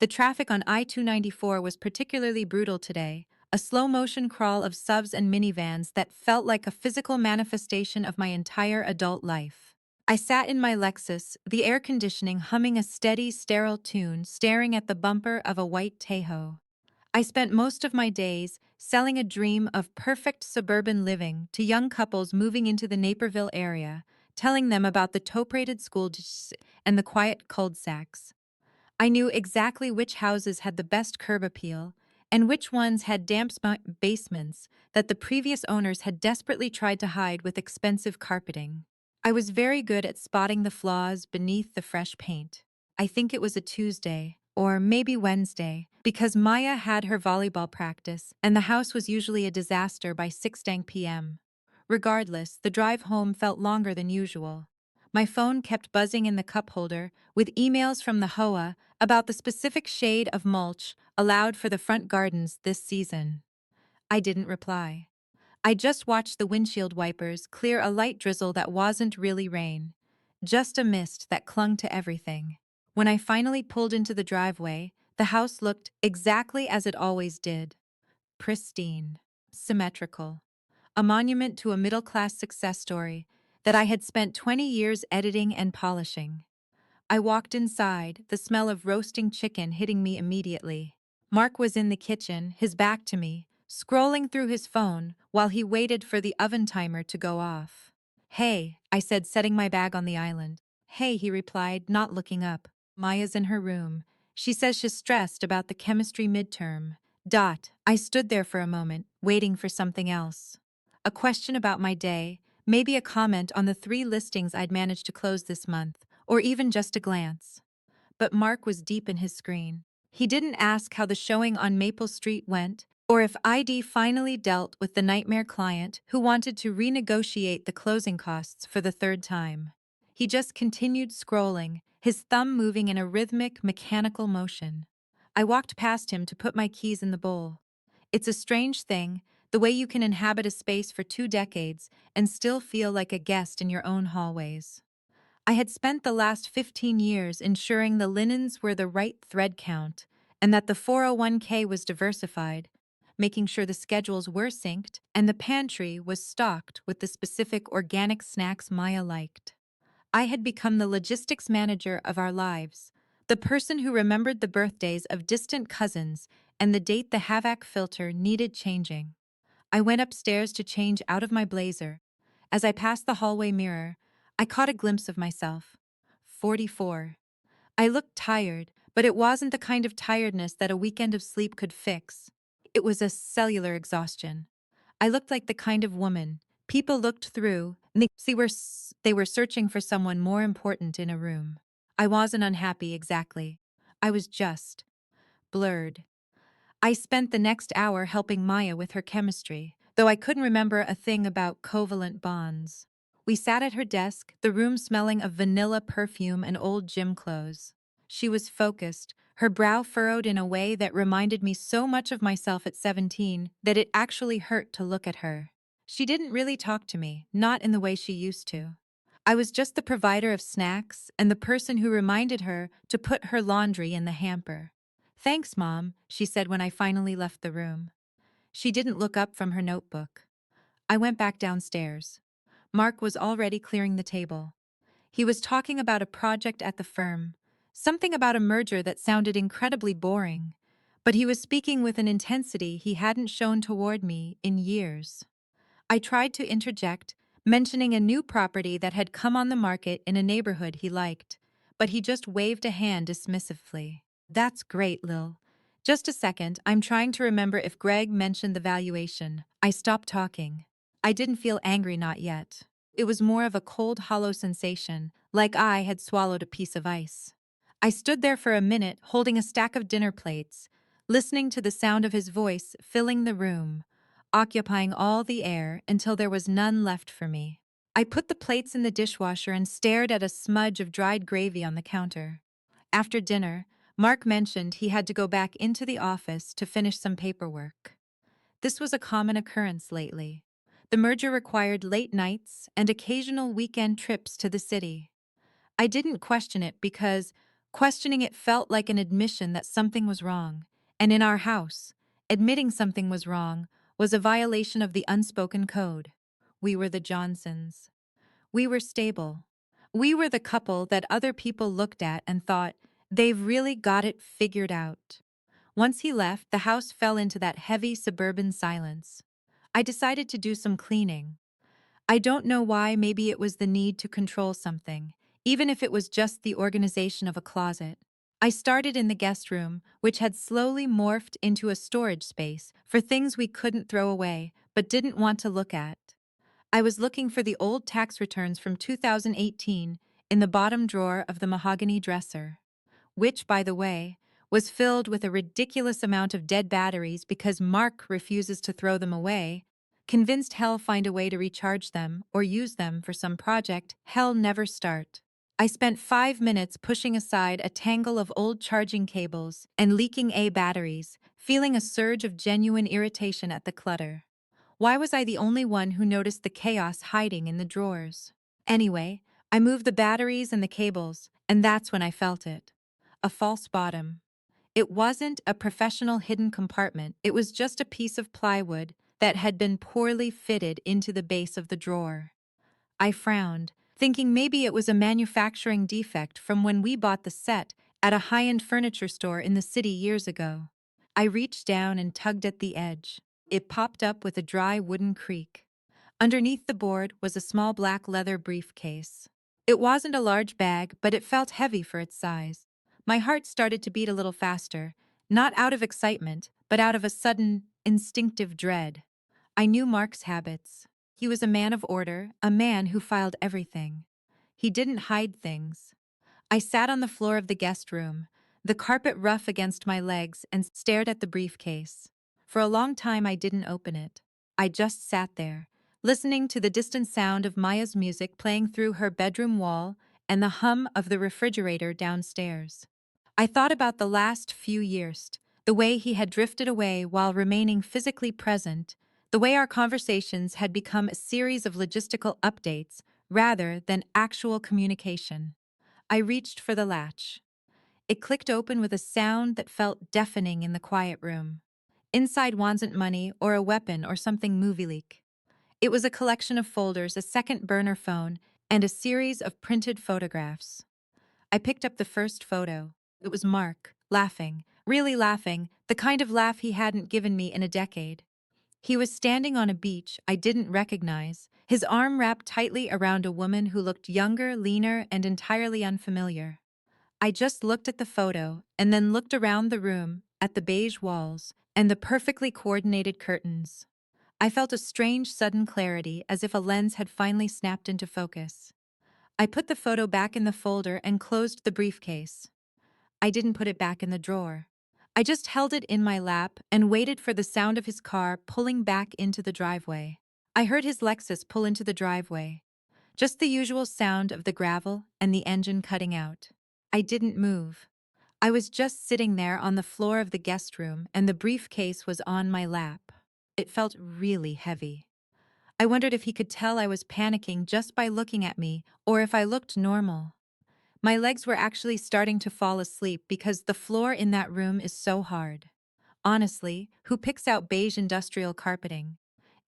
The traffic on I-294 was particularly brutal today, a slow-motion crawl of subs and minivans that felt like a physical manifestation of my entire adult life. I sat in my Lexus, the air conditioning humming a steady, sterile tune, staring at the bumper of a white Tahoe. I spent most of my days selling a dream of perfect suburban living to young couples moving into the Naperville area, telling them about the top-rated schools and the quiet cul-de-sacs. I knew exactly which houses had the best curb appeal and which ones had damp basements that the previous owners had desperately tried to hide with expensive carpeting. I was very good at spotting the flaws beneath the fresh paint. I think it was a Tuesday, or maybe Wednesday, because Maya had her volleyball practice and the house was usually a disaster by 6 p.m. Regardless, the drive home felt longer than usual. My phone kept buzzing in the cup holder with emails from the HOA about the specific shade of mulch allowed for the front gardens this season. I didn't reply. I just watched the windshield wipers clear a light drizzle that wasn't really rain, just a mist that clung to everything. When I finally pulled into the driveway, the house looked exactly as it always did. Pristine, symmetrical, a monument to a middle-class success story that I had spent 20 years editing and polishing. I walked inside, the smell of roasting chicken hitting me immediately. Mark was in the kitchen, his back to me, scrolling through his phone while he waited for the oven timer to go off. "Hey," I said, setting my bag on the island. "Hey," he replied, not looking up. "Maya's in her room. She says she's stressed about the chemistry midterm. Dot." I stood there for a moment, waiting for something else. A question about my day, maybe a comment on the 3 listings I'd managed to close this month, or even just a glance. But Mark was deep in his screen. He didn't ask how the showing on Maple Street went, or if ID finally dealt with the nightmare client who wanted to renegotiate the closing costs for the 3rd time. He just continued scrolling, his thumb moving in a rhythmic, mechanical motion. I walked past him to put my keys in the bowl. It's a strange thing, the way you can inhabit a space for 2 decades and still feel like a guest in your own hallways. I had spent the last 15 years ensuring the linens were the right thread count and that the 401k was diversified, making sure the schedules were synced and the pantry was stocked with the specific organic snacks Maya liked. I had become the logistics manager of our lives, the person who remembered the birthdays of distant cousins and the date the Havoc filter needed changing. I went upstairs to change out of my blazer. As I passed the hallway mirror, I caught a glimpse of myself. 44. I looked tired, but it wasn't the kind of tiredness that a weekend of sleep could fix. It was a cellular exhaustion. I looked like the kind of woman people looked through and they were searching for someone more important in a room. I wasn't unhappy exactly. I was just blurred. I spent the next hour helping Maya with her chemistry, though I couldn't remember a thing about covalent bonds. We sat at her desk, the room smelling of vanilla perfume and old gym clothes. She was focused, her brow furrowed in a way that reminded me so much of myself at 17 that it actually hurt to look at her. She didn't really talk to me, not in the way she used to. I was just the provider of snacks and the person who reminded her to put her laundry in the hamper. "Thanks, Mom," she said when I finally left the room. She didn't look up from her notebook. I went back downstairs. Mark was already clearing the table. He was talking about a project at the firm, something about a merger that sounded incredibly boring, but he was speaking with an intensity he hadn't shown toward me in years. I tried to interject, mentioning a new property that had come on the market in a neighborhood he liked, but he just waved a hand dismissively. "That's great, Lil. Just a second, I'm trying to remember if Greg mentioned the valuation." I stopped talking. I didn't feel angry, not yet. It was more of a cold, hollow sensation, like I had swallowed a piece of ice. I stood there for a minute, holding a stack of dinner plates, listening to the sound of his voice filling the room, occupying all the air until there was none left for me. I put the plates in the dishwasher and stared at a smudge of dried gravy on the counter. After dinner, Mark mentioned he had to go back into the office to finish some paperwork. This was a common occurrence lately. The merger required late nights and occasional weekend trips to the city. I didn't question it because, Questioning it felt like an admission that something was wrong. And in our house, admitting something was wrong was a violation of the unspoken code. We were the Johnsons. We were stable. We were the couple that other people looked at and thought, they've really got it figured out. Once he left, the house fell into that heavy suburban silence. I decided to do some cleaning. I don't know why, maybe it was the need to control something, even if it was just the organization of a closet. I started in the guest room, which had slowly morphed into a storage space for things we couldn't throw away but didn't want to look at. I was looking for the old tax returns from 2018 in the bottom drawer of the mahogany dresser, which, by the way, was filled with a ridiculous amount of dead batteries because Mark refuses to throw them away, convinced he'll find a way to recharge them or use them for some project he'll never start. I spent 5 minutes pushing aside a tangle of old charging cables and leaking A batteries, feeling a surge of genuine irritation at the clutter. Why was I the only one who noticed the chaos hiding in the drawers? Anyway, I moved the batteries and the cables, and that's when I felt it. A false bottom. It wasn't a professional hidden compartment, it was just a piece of plywood that had been poorly fitted into the base of the drawer. I frowned, thinking maybe it was a manufacturing defect from when we bought the set at a high-end furniture store in the city years ago. I reached down and tugged at the edge. It popped up with a dry wooden creak. Underneath the board was a small black leather briefcase. It wasn't a large bag, but it felt heavy for its size. My heart started to beat a little faster, not out of excitement, but out of a sudden, instinctive dread. I knew Mark's habits. He was a man of order, a man who filed everything. He didn't hide things. I sat on the floor of the guest room, the carpet rough against my legs, and stared at the briefcase. For a long time I didn't open it. I just sat there, listening to the distant sound of Maya's music playing through her bedroom wall and the hum of the refrigerator downstairs. I thought about the last few years, the way he had drifted away while remaining physically present, the way our conversations had become a series of logistical updates rather than actual communication. I reached for the latch. It clicked open with a sound that felt deafening in the quiet room. Inside wasn't money or a weapon or something movie-like. It was a collection of folders, a second burner phone, and a series of printed photographs. I picked up the first photo. It was Mark, laughing, really laughing, the kind of laugh he hadn't given me in a decade. He was standing on a beach I didn't recognize, his arm wrapped tightly around a woman who looked younger, leaner, and entirely unfamiliar. I just looked at the photo and then looked around the room, at the beige walls, and the perfectly coordinated curtains. I felt a strange sudden clarity, as if a lens had finally snapped into focus. I put the photo back in the folder and closed the briefcase. I didn't put it back in the drawer. I just held it in my lap and waited for the sound of his car pulling back into the driveway. I heard his Lexus pull into the driveway. Just the usual sound of the gravel and the engine cutting out. I didn't move. I was just sitting there on the floor of the guest room, and the briefcase was on my lap. It felt really heavy. I wondered if he could tell I was panicking just by looking at me, or if I looked normal. My legs were actually starting to fall asleep because the floor in that room is so hard. Honestly, who picks out beige industrial carpeting?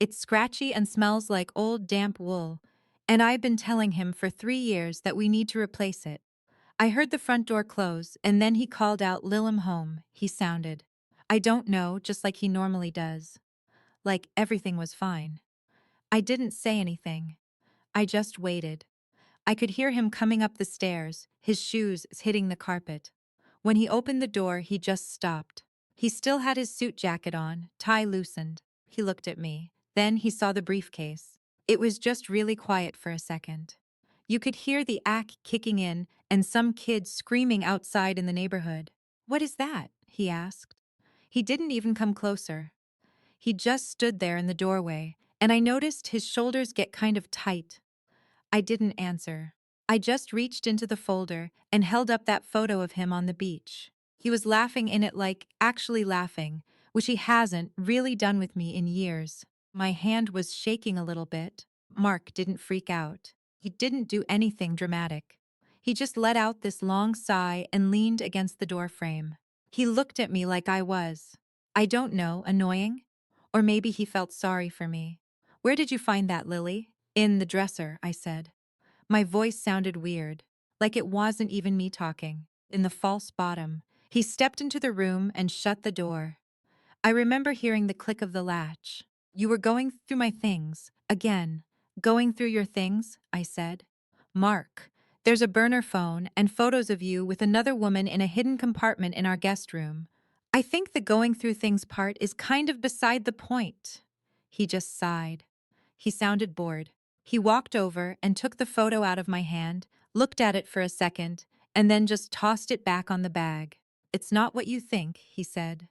It's scratchy and smells like old damp wool, and I've been telling him for 3 years that we need to replace it. I heard the front door close, and then he called out, "Lil'em home," he sounded. I don't know, just like he normally does. Like everything was fine. I didn't say anything. I just waited. I could hear him coming up the stairs, his shoes hitting the carpet. When he opened the door, he just stopped. He still had his suit jacket on, tie loosened. He looked at me. Then he saw the briefcase. It was just really quiet for a second. You could hear the act kicking in and some kids screaming outside in the neighborhood. "What is that?" he asked. He didn't even come closer. He just stood there in the doorway, and I noticed his shoulders get kind of tight. I didn't answer. I just reached into the folder and held up that photo of him on the beach. He was laughing in it, like actually laughing, which he hasn't really done with me in years. My hand was shaking a little bit. Mark didn't freak out. He didn't do anything dramatic. He just let out this long sigh and leaned against the door frame. He looked at me like I was, I don't know, annoying? Or maybe he felt sorry for me. Where did you find that, Lily? In the dresser, I said. My voice sounded weird, like it wasn't even me talking. In the false bottom. He stepped into the room and shut the door. I remember hearing the click of the latch. You were going through my things. Again. Going through your things, I said. Mark, there's a burner phone and photos of you with another woman in a hidden compartment in our guest room. I think the going through things part is kind of beside the point. He just sighed. He sounded bored. He walked over and took the photo out of my hand, looked at it for a second, and then just tossed it back on the bag. It's not what you think, he said.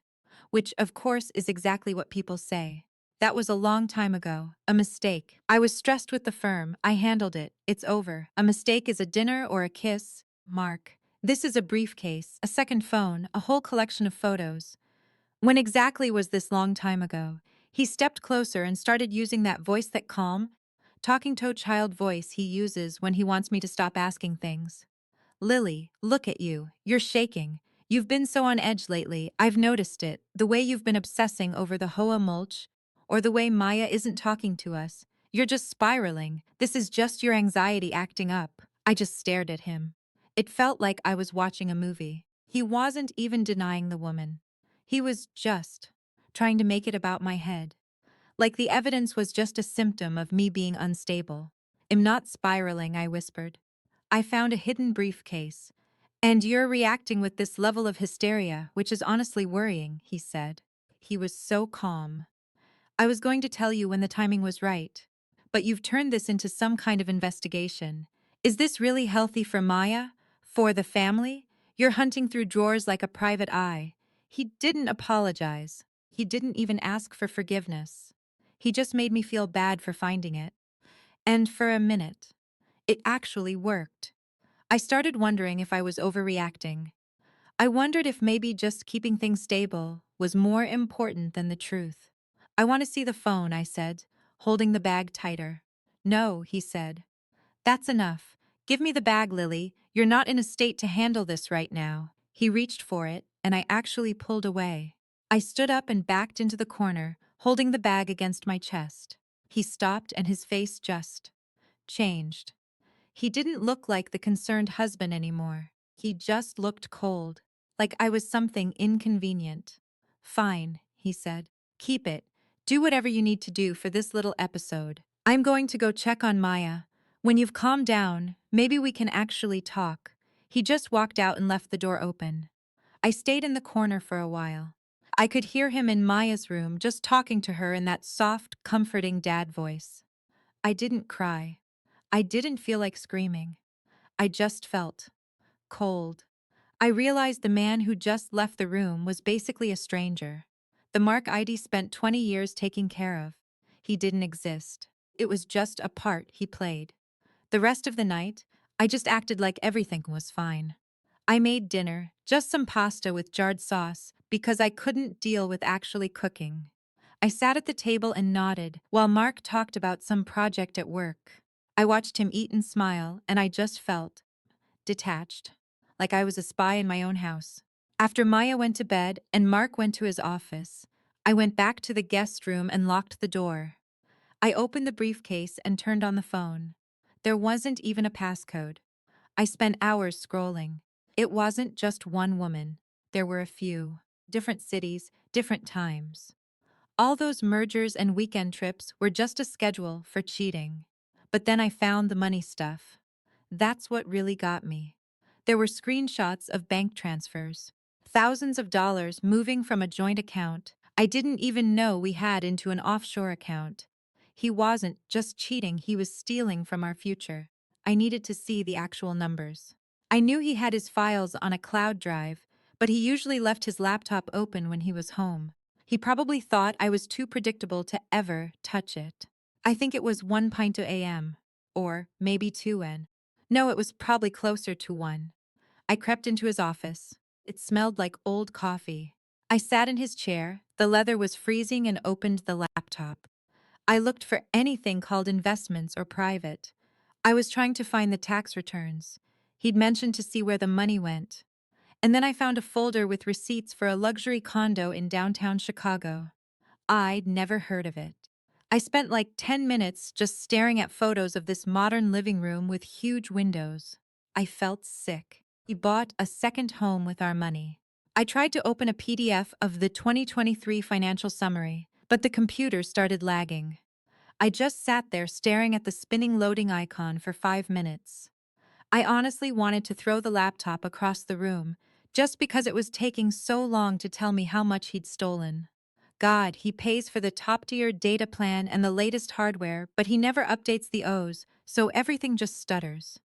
Which, of course, is exactly what people say. That was a long time ago. A mistake. I was stressed with the firm. I handled it. It's over. A mistake is a dinner or a kiss. Mark. This is a briefcase, a second phone, a whole collection of photos. When exactly was this long time ago? He stepped closer and started using that voice, that calm, talking to child voice he uses when he wants me to stop asking things. Lily, look at you. You're shaking. You've been so on edge lately. I've noticed it. The way you've been obsessing over the Hoa mulch, or the way Maya isn't talking to us. You're just spiraling. This is just your anxiety acting up. I just stared at him. It felt like I was watching a movie. He wasn't even denying the woman. He was just trying to make it about my head. Like the evidence was just a symptom of me being unstable. I'm not spiraling, I whispered. I found a hidden briefcase. And you're reacting with this level of hysteria, which is honestly worrying, he said. He was so calm. I was going to tell you when the timing was right. But you've turned this into some kind of investigation. Is this really healthy for Maya? For the family? You're hunting through drawers like a private eye. He didn't apologize. He didn't even ask for forgiveness. He just made me feel bad for finding it. And for a minute, it actually worked. I started wondering if I was overreacting. I wondered if maybe just keeping things stable was more important than the truth. I want to see the phone, I said, holding the bag tighter. No, he said. That's enough. Give me the bag, Lily. You're not in a state to handle this right now. He reached for it, and I actually pulled away. I stood up and backed into the corner, holding the bag against my chest. He stopped and his face just changed. He didn't look like the concerned husband anymore. He just looked cold, like I was something inconvenient. Fine, he said. Keep it. Do whatever you need to do for this little episode. I'm going to go check on Maya. When you've calmed down, maybe we can actually talk. He just walked out and left the door open. I stayed in the corner for a while. I could hear him in Maya's room, just talking to her in that soft, comforting dad voice. I didn't cry. I didn't feel like screaming. I just felt cold. I realized the man who just left the room was basically a stranger. The Mark I'd spent 20 years taking care of. He didn't exist. It was just a part he played. The rest of the night, I just acted like everything was fine. I made dinner, just some pasta with jarred sauce, because I couldn't deal with actually cooking. I sat at the table and nodded while Mark talked about some project at work. I watched him eat and smile, and I just felt detached, like I was a spy in my own house. After Maya went to bed and Mark went to his office, I went back to the guest room and locked the door. I opened the briefcase and turned on the phone. There wasn't even a passcode. I spent hours scrolling. It wasn't just one woman. There were a few. Different cities, different times. All those mergers and weekend trips were just a schedule for cheating. But then I found the money stuff. That's what really got me. There were screenshots of bank transfers. Thousands of dollars moving from a joint account I didn't even know we had into an offshore account. He wasn't just cheating, he was stealing from our future. I needed to see the actual numbers. I knew he had his files on a cloud drive, but he usually left his laptop open when he was home. He probably thought I was too predictable to ever touch it. I think it was 1 pint a.m. Or maybe 2 n. No, it was probably closer to 1. I crept into his office. It smelled like old coffee. I sat in his chair, the leather was freezing, and opened the laptop. I looked for anything called investments or private. I was trying to find the tax returns. He'd mentioned to see where the money went. And then I found a folder with receipts for a luxury condo in downtown Chicago. I'd never heard of it. I spent like 10 minutes just staring at photos of this modern living room with huge windows. I felt sick. We bought a second home with our money. I tried to open a PDF of the 2023 financial summary, but the computer started lagging. I just sat there staring at the spinning loading icon for 5 minutes. I honestly wanted to throw the laptop across the room, just because it was taking so long to tell me how much he'd stolen. God, he pays for the top-tier data plan and the latest hardware, but he never updates the O's, so everything just stutters.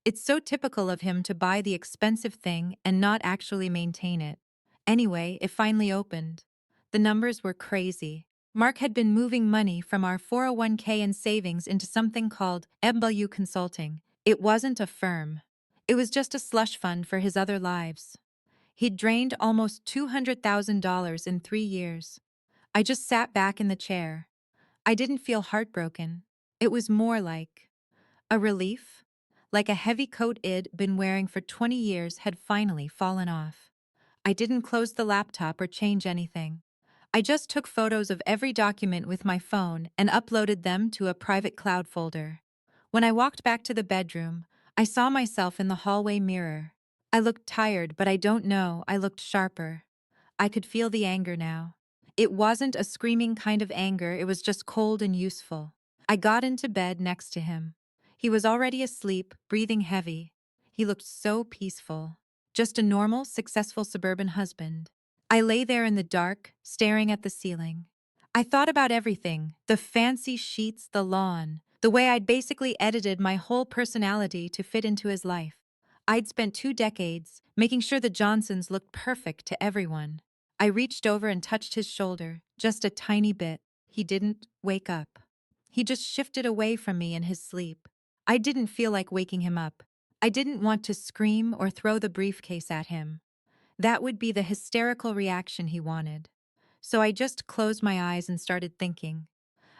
It's so typical of him to buy the expensive thing and not actually maintain it. Anyway, it finally opened. The numbers were crazy. Mark had been moving money from our 401k and savings into something called MW Consulting. It wasn't a firm. It was just a slush fund for his other lives. He'd drained almost $200,000 in 3 years. I just sat back in the chair. I didn't feel heartbroken. It was more like a relief, like a heavy coat I'd been wearing for 20 years had finally fallen off. I didn't close the laptop or change anything. I just took photos of every document with my phone and uploaded them to a private cloud folder. When I walked back to the bedroom, I saw myself in the hallway mirror. I looked tired, but I don't know, I looked sharper. I could feel the anger now. It wasn't a screaming kind of anger, it was just cold and useful. I got into bed next to him. He was already asleep, breathing heavy. He looked so peaceful. Just a normal, successful suburban husband. I lay there in the dark, staring at the ceiling. I thought about everything, the fancy sheets, the lawn, the way I'd basically edited my whole personality to fit into his life. I'd spent 2 decades making sure the Johnsons looked perfect to everyone. I reached over and touched his shoulder, just a tiny bit. He didn't wake up. He just shifted away from me in his sleep. I didn't feel like waking him up. I didn't want to scream or throw the briefcase at him. That would be the hysterical reaction he wanted. So I just closed my eyes and started thinking.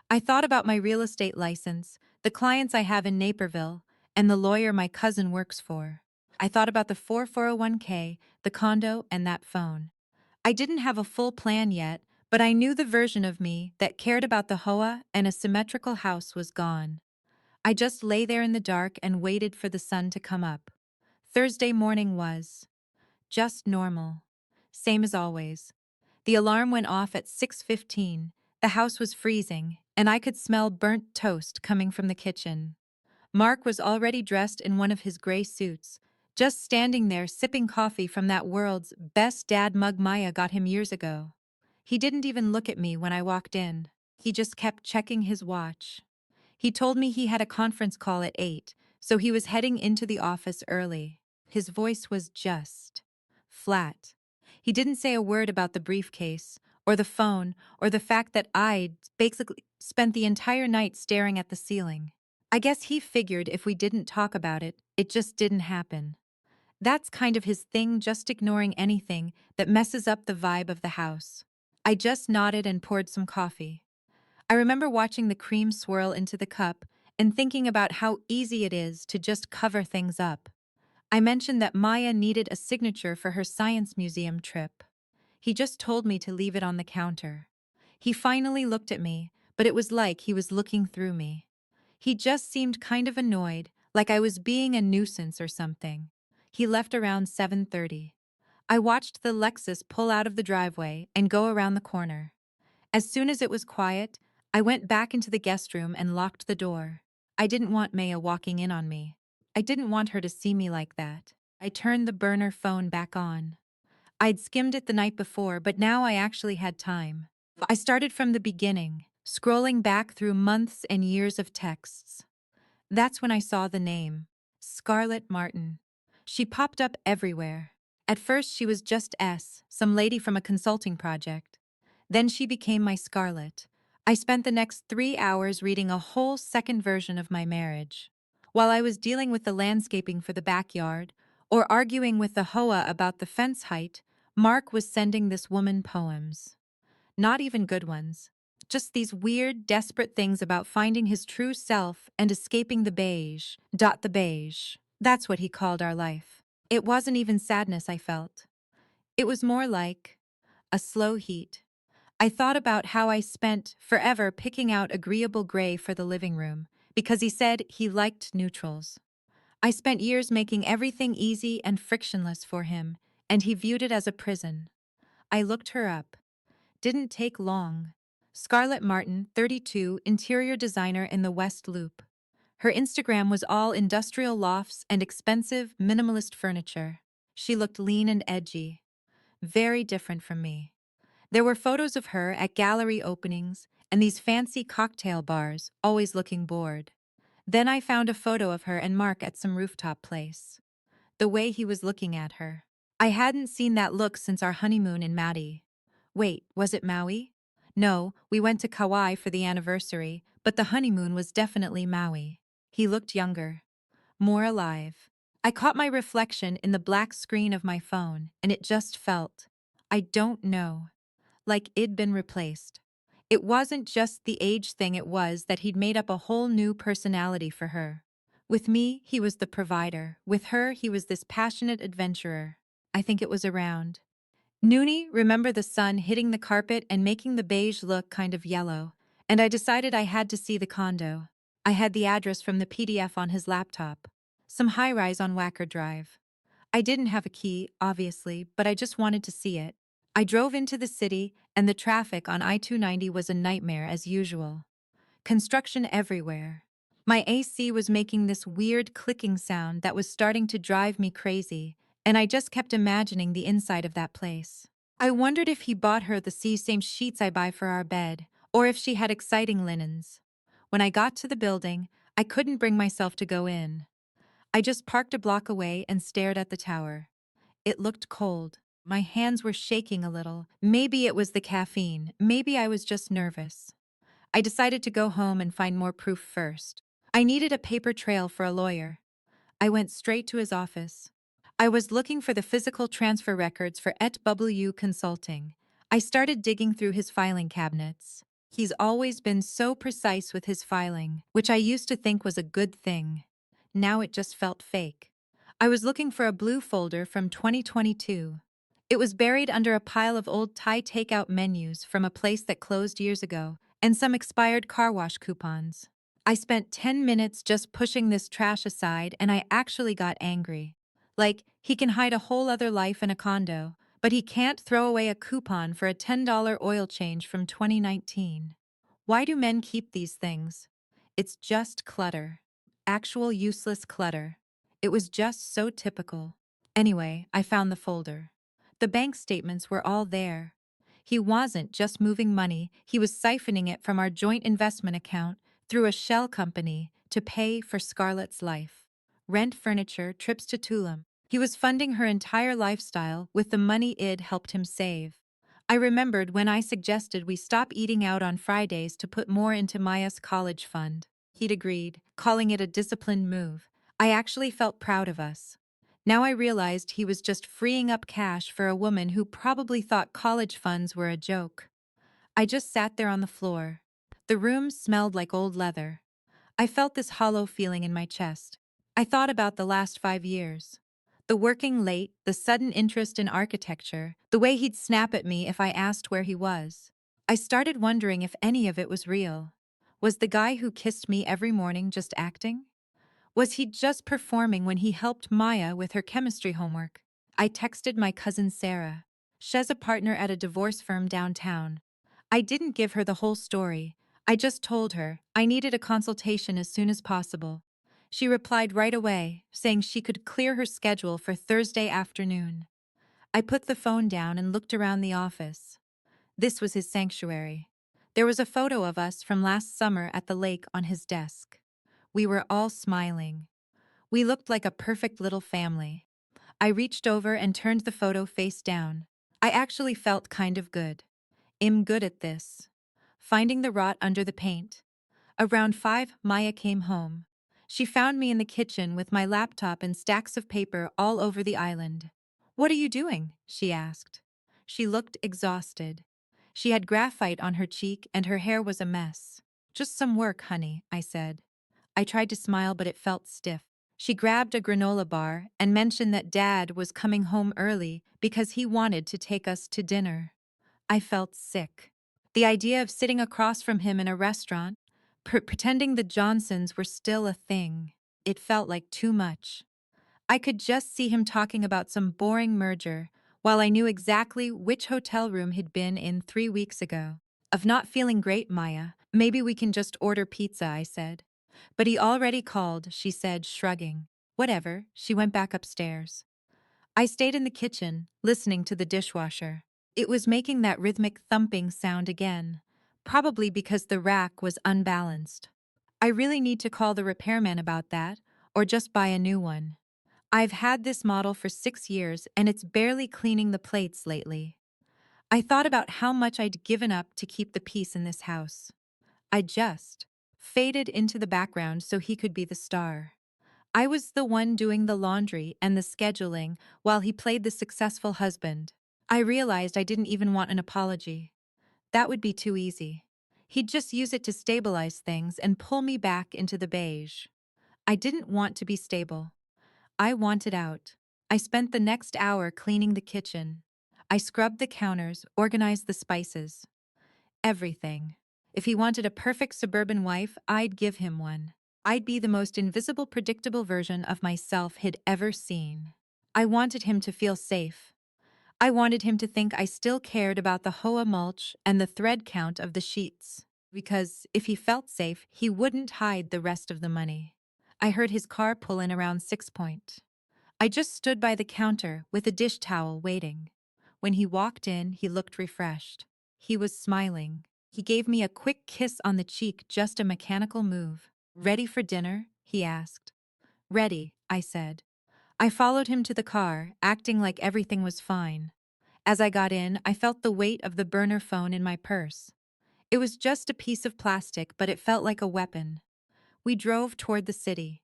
I thought about my real estate license, the clients I have in Naperville, and the lawyer my cousin works for. I thought about the 401k, the condo, and that phone. I didn't have a full plan yet, but I knew the version of me that cared about the hoa and a symmetrical house was gone. I just lay there in the dark and waited for the sun to come up. Thursday morning was just normal. Same as always. The alarm went off at 6:15. The house was freezing, and I could smell burnt toast coming from the kitchen. Mark was already dressed in one of his gray suits, just standing there sipping coffee from that world's best dad mug Maya got him years ago. He didn't even look at me when I walked in. He just kept checking his watch. He told me he had a conference call at 8, so he was heading into the office early. His voice was just flat. He didn't say a word about the briefcase, or the phone, or the fact that I'd basically spent the entire night staring at the ceiling. I guess he figured if we didn't talk about it, it just didn't happen. That's kind of his thing, just ignoring anything that messes up the vibe of the house. I just nodded and poured some coffee. I remember watching the cream swirl into the cup and thinking about how easy it is to just cover things up. I mentioned that Maya needed a signature for her science museum trip. He just told me to leave it on the counter. He finally looked at me, but it was like he was looking through me. He just seemed kind of annoyed, like I was being a nuisance or something. He left around 7:30. I watched the Lexus pull out of the driveway and go around the corner. As soon as it was quiet, I went back into the guest room and locked the door. I didn't want Maya walking in on me. I didn't want her to see me like that. I turned the burner phone back on. I'd skimmed it the night before, but now I actually had time. I started from the beginning, scrolling back through months and years of texts. That's when I saw the name, Scarlett Martin. She popped up everywhere. At first she was just some lady from a consulting project. Then she became my Scarlett. I spent the next 3 hours reading a whole second version of my marriage. While I was dealing with the landscaping for the backyard, or arguing with the hoa about the fence height, Mark was sending this woman poems. Not even good ones. Just these weird, desperate things about finding his true self and escaping the beige. The beige. That's what he called our life. It wasn't even sadness I felt. It was more like a slow heat. I thought about how I spent forever picking out agreeable gray for the living room, because he said he liked neutrals. I spent years making everything easy and frictionless for him, and he viewed it as a prison. I looked her up. Didn't take long. Scarlett Martin, 32, interior designer in the West Loop. Her Instagram was all industrial lofts and expensive, minimalist furniture. She looked lean and edgy. Very different from me. There were photos of her at gallery openings and these fancy cocktail bars, always looking bored. Then I found a photo of her and Mark at some rooftop place. The way he was looking at her. I hadn't seen that look since our honeymoon in Maui. Wait, was it Maui? No, we went to Kauai for the anniversary, but the honeymoon was definitely Maui. He looked younger, more alive. I caught my reflection in the black screen of my phone, and it just felt, I don't know, like it'd been replaced. It wasn't just the age thing, it was that he'd made up a whole new personality for her. With me, he was the provider. With her, he was this passionate adventurer. I think it was around Noonie, remember the sun hitting the carpet and making the beige look kind of yellow, and I decided I had to see the condo. I had the address from the PDF on his laptop. Some high-rise on Wacker Drive. I didn't have a key, obviously, but I just wanted to see it. I drove into the city, and the traffic on I-290 was a nightmare as usual. Construction everywhere. My AC was making this weird clicking sound that was starting to drive me crazy, and I just kept imagining the inside of that place. I wondered if he bought her the same sheets I buy for our bed, or if she had exciting linens. When I got to the building, I couldn't bring myself to go in. I just parked a block away and stared at the tower. It looked cold. My hands were shaking a little. Maybe it was the caffeine. Maybe I was just nervous. I decided to go home and find more proof first. I needed a paper trail for a lawyer. I went straight to his office. I was looking for the physical transfer records for ETW Consulting. I started digging through his filing cabinets. He's always been so precise with his filing, which I used to think was a good thing. Now it just felt fake. I was looking for a blue folder from 2022. It was buried under a pile of old Thai takeout menus from a place that closed years ago, and some expired car wash coupons. I spent 10 minutes just pushing this trash aside, and I actually got angry. Like, he can hide a whole other life in a condo, but he can't throw away a coupon for a $10 oil change from 2019. Why do men keep these things? It's just clutter. Actual useless clutter. It was just so typical. Anyway, I found the folder. The bank statements were all there. He wasn't just moving money, he was siphoning it from our joint investment account through a shell company to pay for Scarlett's life. Rent, furniture, trips to Tulum. He was funding her entire lifestyle with the money Id helped him save. I remembered when I suggested we stop eating out on Fridays to put more into Maya's college fund. He'd agreed, calling it a disciplined move. I actually felt proud of us. Now I realized he was just freeing up cash for a woman who probably thought college funds were a joke. I just sat there on the floor. The room smelled like old leather. I felt this hollow feeling in my chest. I thought about the last 5 years. The working late, the sudden interest in architecture, the way he'd snap at me if I asked where he was. I started wondering if any of it was real. Was the guy who kissed me every morning just acting? Was he just performing when he helped Maya with her chemistry homework? I texted my cousin Sarah. She's a partner at a divorce firm downtown. I didn't give her the whole story. I just told her I needed a consultation as soon as possible. She replied right away, saying she could clear her schedule for Thursday afternoon. I put the phone down and looked around the office. This was his sanctuary. There was a photo of us from last summer at the lake on his desk. We were all smiling. We looked like a perfect little family. I reached over and turned the photo face down. I actually felt kind of good. I'm good at this. Finding the rot under the paint. Around 5, Maya came home. She found me in the kitchen with my laptop and stacks of paper all over the island. "What are you doing?" she asked. She looked exhausted. She had graphite on her cheek and her hair was a mess. "Just some work, honey," I said. I tried to smile, but it felt stiff. She grabbed a granola bar and mentioned that Dad was coming home early because he wanted to take us to dinner. I felt sick. The idea of sitting across from him in a restaurant, pretending the Johnsons were still a thing, it felt like too much. I could just see him talking about some boring merger, while I knew exactly which hotel room he'd been in 3 weeks ago. Of not feeling great, Maya, maybe we can just order pizza, I said. But he already called, she said, shrugging. Whatever, she went back upstairs. I stayed in the kitchen, listening to the dishwasher. It was making that rhythmic thumping sound again, probably because the rack was unbalanced. I really need to call the repairman about that, or just buy a new one. I've had this model for 6 years and it's barely cleaning the plates lately. I thought about how much I'd given up to keep the peace in this house. I just faded into the background so he could be the star. I was the one doing the laundry and the scheduling while he played the successful husband. I realized I didn't even want an apology. That would be too easy. He'd just use it to stabilize things and pull me back into the beige. I didn't want to be stable. I wanted out. I spent the next hour cleaning the kitchen. I scrubbed the counters, organized the spices. Everything. If he wanted a perfect suburban wife, I'd give him one. I'd be the most invisible, predictable version of myself he'd ever seen. I wanted him to feel safe. I wanted him to think I still cared about the hoa mulch and the thread count of the sheets. Because if he felt safe, he wouldn't hide the rest of the money. I heard his car pull in around 6 point. I just stood by the counter with a dish towel waiting. When he walked in, he looked refreshed. He was smiling. He gave me a quick kiss on the cheek, just a mechanical move. Ready for dinner? He asked. Ready, I said. I followed him to the car, acting like everything was fine. As I got in, I felt the weight of the burner phone in my purse. It was just a piece of plastic, but it felt like a weapon. We drove toward the city.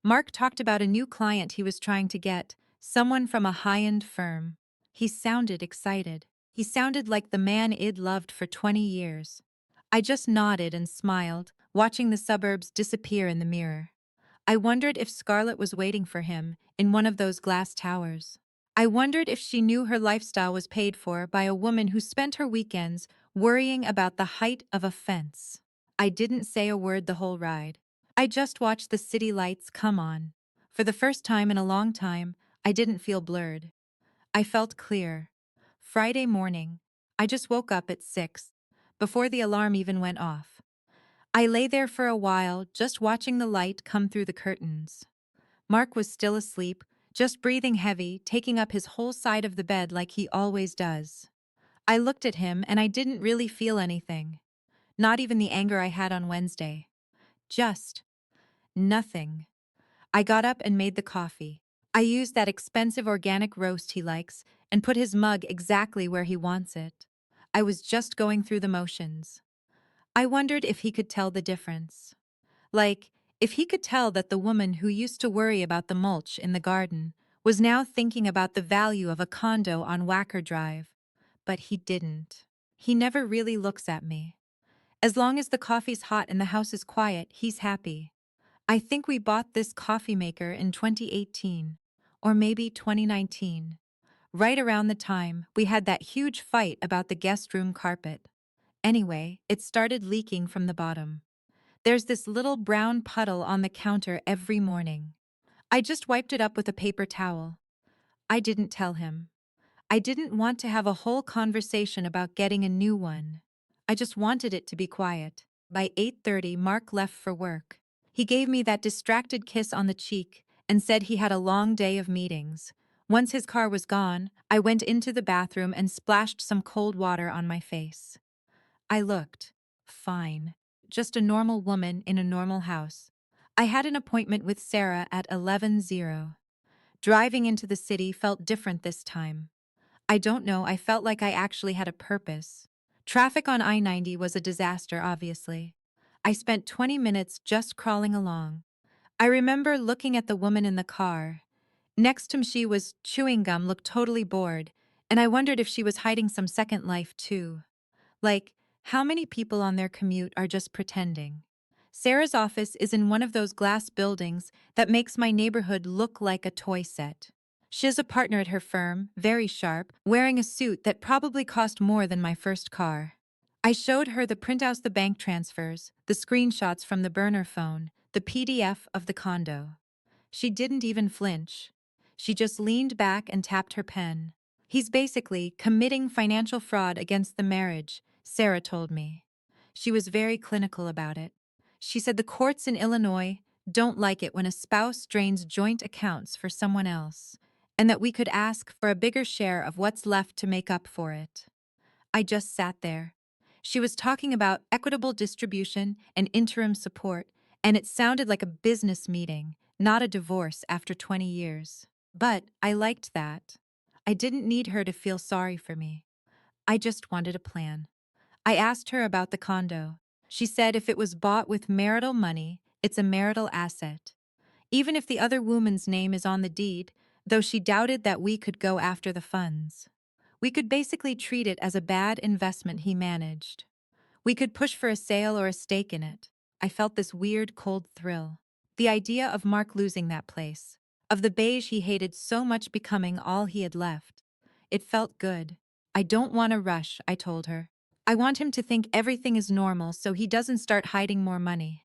Mark talked about a new client he was trying to get, someone from a high-end firm. He sounded excited. He sounded like the man I'd loved for 20 years. I just nodded and smiled, watching the suburbs disappear in the mirror. I wondered if Scarlett was waiting for him in one of those glass towers. I wondered if she knew her lifestyle was paid for by a woman who spent her weekends worrying about the height of a fence. I didn't say a word the whole ride. I just watched the city lights come on. For the first time in a long time, I didn't feel blurred. I felt clear. Friday morning. I just woke up at 6, before the alarm even went off. I lay there for a while, just watching the light come through the curtains. Mark was still asleep, just breathing heavy, taking up his whole side of the bed like he always does. I looked at him and I didn't really feel anything. Not even the anger I had on Wednesday. Just nothing. I got up and made the coffee. I used that expensive organic roast he likes and put his mug exactly where he wants it. I was just going through the motions. I wondered if he could tell the difference. Like, if he could tell that the woman who used to worry about the mulch in the garden was now thinking about the value of a condo on Wacker Drive. But he didn't. He never really looks at me. As long as the coffee's hot and the house is quiet, he's happy. I think we bought this coffee maker in 2018, or maybe 2019, right around the time we had that huge fight about the guest room carpet. Anyway, it started leaking from the bottom. There's this little brown puddle on the counter every morning. I just wiped it up with a paper towel. I didn't tell him. I didn't want to have a whole conversation about getting a new one. I just wanted it to be quiet. By 8:30, Mark left for work. He gave me that distracted kiss on the cheek and said he had a long day of meetings. Once his car was gone, I went into the bathroom and splashed some cold water on my face. I looked fine. Just a normal woman in a normal house. I had an appointment with Sarah at 11:00. Driving into the city felt different this time. I don't know, I felt like I actually had a purpose. Traffic on I-90 was a disaster, obviously. I spent 20 minutes just crawling along. I remember looking at the woman in the car. Next to me, she was chewing gum, looked totally bored, and I wondered if she was hiding some second life too. Like, how many people on their commute are just pretending? Sarah's office is in one of those glass buildings that makes my neighborhood look like a toy set. She's a partner at her firm, very sharp, wearing a suit that probably cost more than my first car. I showed her the printouts, the bank transfers, the screenshots from the burner phone, the PDF of the condo. She didn't even flinch. She just leaned back and tapped her pen. He's basically committing financial fraud against the marriage, Sarah told me. She was very clinical about it. She said the courts in Illinois don't like it when a spouse drains joint accounts for someone else, and that we could ask for a bigger share of what's left to make up for it. I just sat there. She was talking about equitable distribution and interim support, and it sounded like a business meeting, not a divorce after 20 years. But I liked that. I didn't need her to feel sorry for me. I just wanted a plan. I asked her about the condo. She said if it was bought with marital money, it's a marital asset. Even if the other woman's name is on the deed, though she doubted that we could go after the funds. We could basically treat it as a bad investment he managed. We could push for a sale or a stake in it. I felt this weird, cold thrill. The idea of Mark losing that place, of the beige he hated so much becoming all he had left. It felt good. I don't want to rush, I told her. I want him to think everything is normal so he doesn't start hiding more money.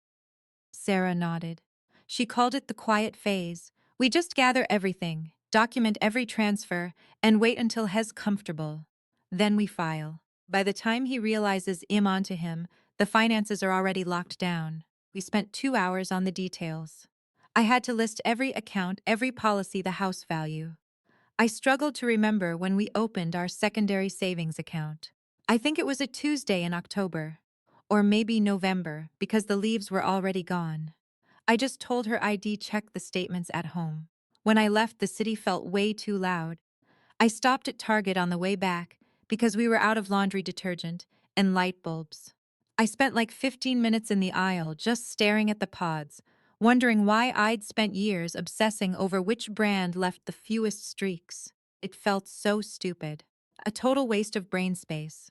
Sarah nodded. She called it the quiet phase. We just gather everything, document every transfer, and wait until he's comfortable. Then we file. By the time he realizes I'm onto him, the finances are already locked down. We spent 2 hours on the details. I had to list every account, every policy, the house value. I struggled to remember when we opened our secondary savings account. I think it was a Tuesday in October. Or maybe November, because the leaves were already gone. I just told her I'd check the statements at home. When I left, the city felt way too loud. I stopped at Target on the way back because we were out of laundry detergent and light bulbs. I spent like 15 minutes in the aisle just staring at the pods, wondering why I'd spent years obsessing over which brand left the fewest streaks. It felt so stupid. A total waste of brain space.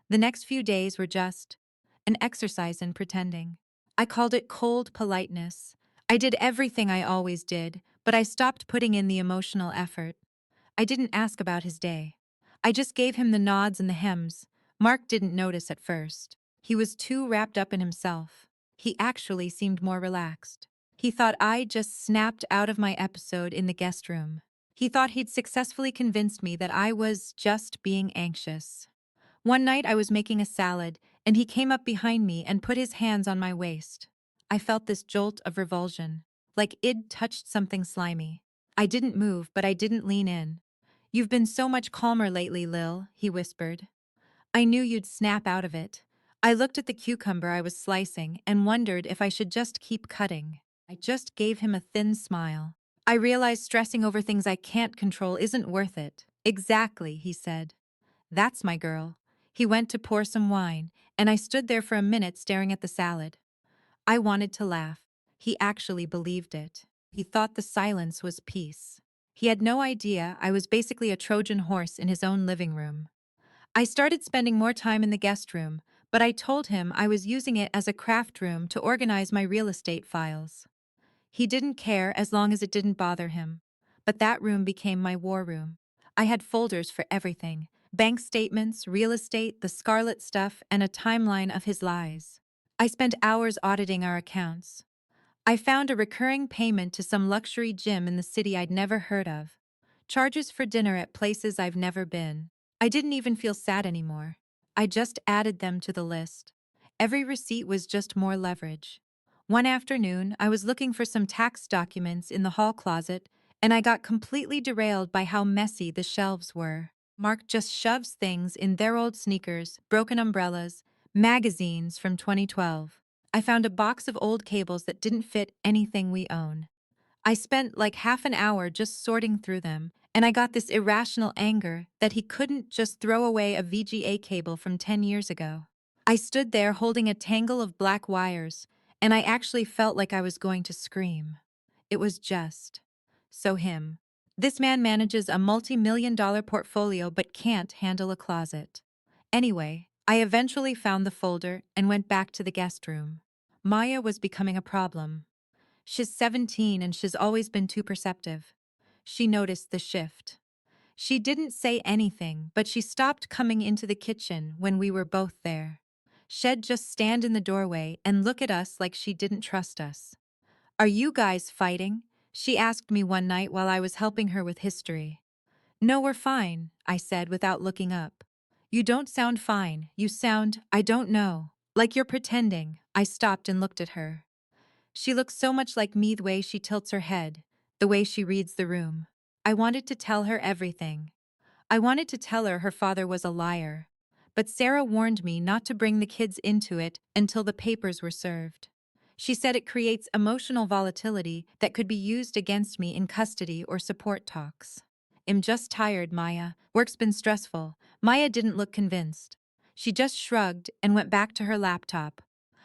The next few days were just an exercise in pretending. I called it cold politeness. I did everything I always did, but I stopped putting in the emotional effort. I didn't ask about his day. I just gave him the nods and the hems. Mark didn't notice at first. He was too wrapped up in himself. He actually seemed more relaxed. He thought I just snapped out of my episode in the guest room. He thought he'd successfully convinced me that I was just being anxious. One night I was making a salad, and he came up behind me and put his hands on my waist. I felt this jolt of revulsion, like I'd touched something slimy. I didn't move, but I didn't lean in. "You've been so much calmer lately, Lil," he whispered. I knew you'd snap out of it. I looked at the cucumber I was slicing and wondered if I should just keep cutting. I just gave him a thin smile. I realized stressing over things I can't control isn't worth it. "Exactly," he said. "That's my girl." He went to pour some wine, and I stood there for a minute staring at the salad. I wanted to laugh. He actually believed it. He thought the silence was peace. He had no idea I was basically a Trojan horse in his own living room. I started spending more time in the guest room, but I told him I was using it as a craft room to organize my real estate files. He didn't care as long as it didn't bother him. But that room became my war room. I had folders for everything: bank statements, real estate, the Scarlet stuff, and a timeline of his lies. I spent hours auditing our accounts. I found a recurring payment to some luxury gym in the city I'd never heard of. Charges for dinner at places I've never been. I didn't even feel sad anymore. I just added them to the list. Every receipt was just more leverage. One afternoon, I was looking for some tax documents in the hall closet, and I got completely derailed by how messy the shelves were. Mark just shoves things in their old sneakers, broken umbrellas, magazines from 2012. I found a box of old cables that didn't fit anything we own. I spent like half an hour just sorting through them, and I got this irrational anger that he couldn't just throw away a VGA cable from 10 years ago. I stood there holding a tangle of black wires, and I actually felt like I was going to scream. It was just so him. This man manages a multi-million-dollar portfolio but can't handle a closet. Anyway, I eventually found the folder and went back to the guest room. Maya was becoming a problem. She's 17 and she's always been too perceptive. She noticed the shift. She didn't say anything, but she stopped coming into the kitchen when we were both there. She'd just stand in the doorway and look at us like she didn't trust us. "Are you guys fighting?" she asked me one night while I was helping her with history. "No, we're fine," I said without looking up. "You don't sound fine, you sound, I don't know, like you're pretending." I stopped and looked at her. She looks so much like me, the way she tilts her head, the way she reads the room. I wanted to tell her everything. I wanted to tell her her father was a liar. But Sarah warned me not to bring the kids into it until the papers were served. She said it creates emotional volatility that could be used against me in custody or support talks. "I'm just tired, Maya. Work's been stressful." Maya didn't look convinced. She just shrugged and went back to her laptop.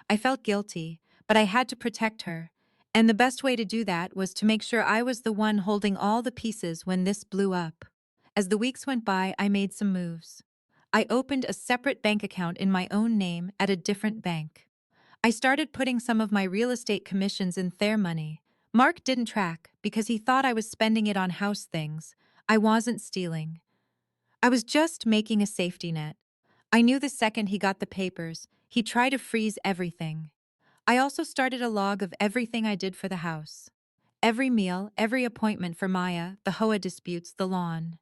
I felt guilty, but I had to protect her. And the best way to do that was to make sure I was the one holding all the pieces when this blew up. As the weeks went by, I made some moves. I opened a separate bank account in my own name at a different bank. I started putting some of my real estate commissions in their money. Mark didn't track because he thought I was spending it on house things. I wasn't stealing. I was just making a safety net. I knew the second he got the papers, he'd try to freeze everything. I also started a log of everything I did for the house. Every meal, every appointment for Maya, the Hoa disputes, the lawn.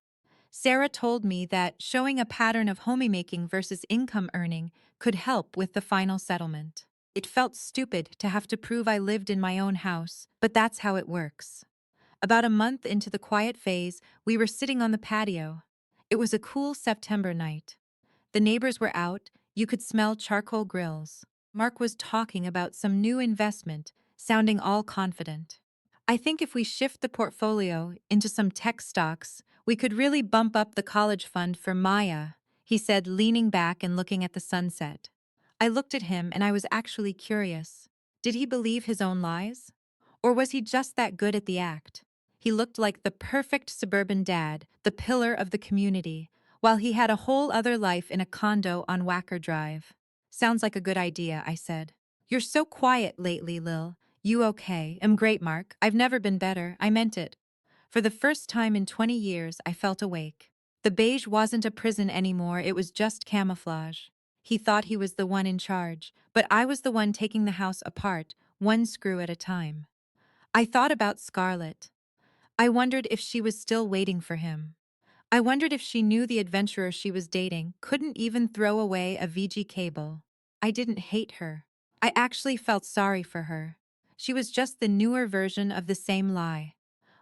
Sarah told me that showing a pattern of homemaking versus income earning could help with the final settlement. It felt stupid to have to prove I lived in my own house, but that's how it works. About a month into the quiet phase, we were sitting on the patio. It was a cool September night. The neighbors were out, you could smell charcoal grills. Mark was talking about some new investment, sounding all confident. "I think if we shift the portfolio into some tech stocks, we could really bump up the college fund for Maya," he said, leaning back and looking at the sunset. I looked at him and I was actually curious. Did he believe his own lies? Or was he just that good at the act? He looked like the perfect suburban dad, the pillar of the community, while he had a whole other life in a condo on Wacker Drive. "Sounds like a good idea," I said. "You're so quiet lately, Lil. You okay?" "I'm great, Mark. I've never been better." I meant it. For the first time in 20 years, I felt awake. The beige wasn't a prison anymore, it was just camouflage. He thought he was the one in charge, but I was the one taking the house apart, one screw at a time. I thought about Scarlett. I wondered if she was still waiting for him. I wondered if she knew the adventurer she was dating couldn't even throw away a VG cable. I didn't hate her. I actually felt sorry for her. She was just the newer version of the same lie.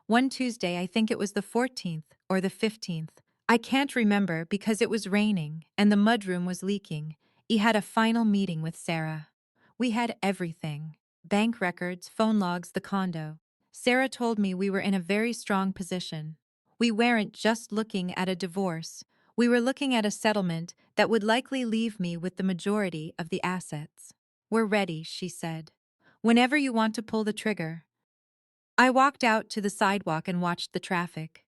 One Tuesday, I think it was the 14th or the 15th, I can't remember because it was raining and the mudroom was leaking, he had a final meeting with Sarah. We had everything: bank records, phone logs, the condo. Sarah told me we were in a very strong position. We weren't just looking at a divorce, we were looking at a settlement that would likely leave me with the majority of the assets. "We're ready," she said. "Whenever you want to pull the trigger." I walked out to the sidewalk and watched the traffic.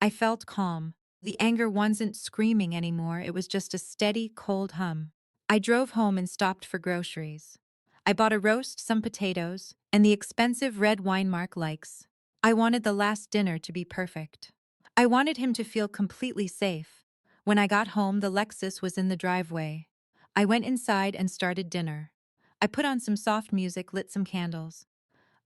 I felt calm. The anger wasn't screaming anymore, it was just a steady, cold hum. I drove home and stopped for groceries. I bought a roast, some potatoes, and the expensive red wine Mark likes. I wanted the last dinner to be perfect. I wanted him to feel completely safe. When I got home, the Lexus was in the driveway. I went inside and started dinner. I put on some soft music, lit some candles.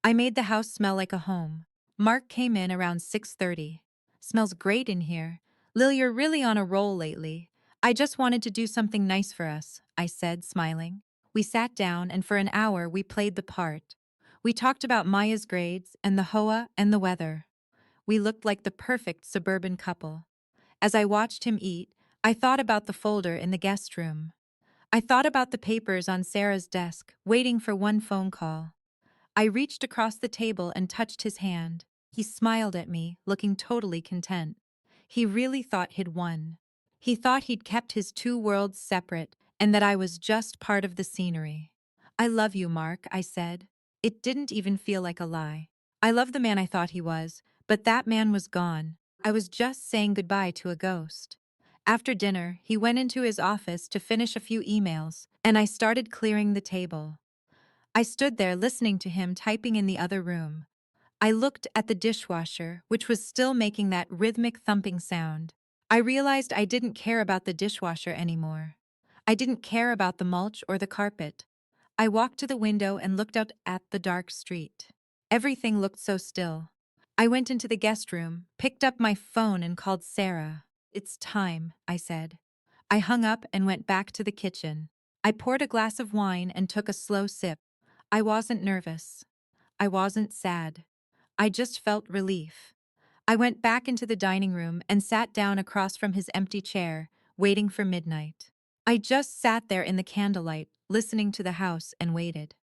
I made the house smell like a home. Mark came in around 6:30. "Smells great in here. Lil, you're really on a roll lately." "I just wanted to do something nice for us," I said, smiling. We sat down and for an hour we played the part. We talked about Maya's grades and the Hoa and the weather. We looked like the perfect suburban couple. As I watched him eat, I thought about the folder in the guest room. I thought about the papers on Sarah's desk, waiting for one phone call. I reached across the table and touched his hand. He smiled at me, looking totally content. He really thought he'd won. He thought he'd kept his two worlds separate and that I was just part of the scenery. "I love you, Mark," I said. It didn't even feel like a lie. I loved the man I thought he was, but that man was gone. I was just saying goodbye to a ghost. After dinner, he went into his office to finish a few emails, and I started clearing the table. I stood there listening to him typing in the other room. I looked at the dishwasher, which was still making that rhythmic thumping sound. I realized I didn't care about the dishwasher anymore. I didn't care about the mulch or the carpet. I walked to the window and looked out at the dark street. Everything looked so still. I went into the guest room, picked up my phone and called Sarah. "It's time," I said. I hung up and went back to the kitchen. I poured a glass of wine and took a slow sip. I wasn't nervous. I wasn't sad. I just felt relief. I went back into the dining room and sat down across from his empty chair, waiting for midnight. I just sat there in the candlelight, listening to the house and waited.